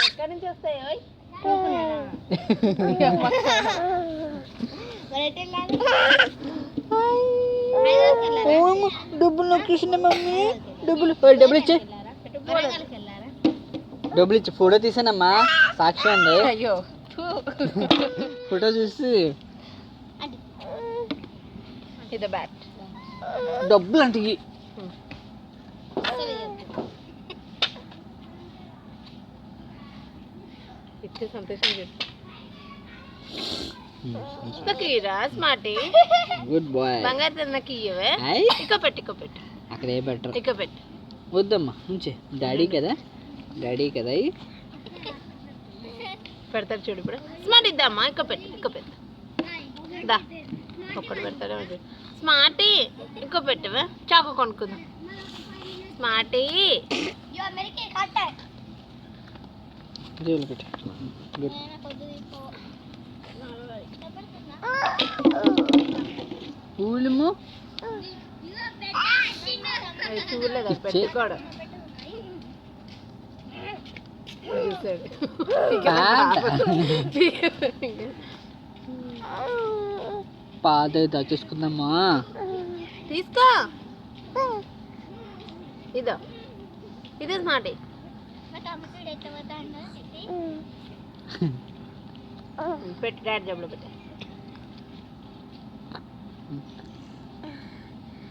ఎక్కడి నుంచి వస్తాయో డబ్బులు నొక్కేసిన మమ్మీ డబ్బులు డబ్బులు ఇచ్చే డబ్బులు ఇచ్చి ఫోటో తీసానమ్మా సాక్షి అండి అయ్యో ఫోటో చూసి ఇది బ్యాట్ డబ్బులు అంటే ఇచ్చే సంతోషం స్మార్టీ గుడ్ బాయ్ బంగారు తిన్నకి ఇయ్యవే ఇక పెట్టు అక్కడ ఏ బెటర్ ఇక పెట్టు వద్దమ్మా ఉంచే డాడీ కదా పెడతారు చూడు ఇప్పుడు స్మార్ట్ ఇద్దామ్మా ఇక పెట్టు దా ఒక్కడు పెడతాడు స్మార్టీ ఇంకో పెట్టవా చాకు కొనుక్కుందాం స్మార్టీ పూలము చూడలేదు పెట్టుకోడు పాత తెచ్చేసుకుందామా తీసుకో ఇదే స్మార్ట్ పెట్టి డాడీ జబ్బులో పెట్టా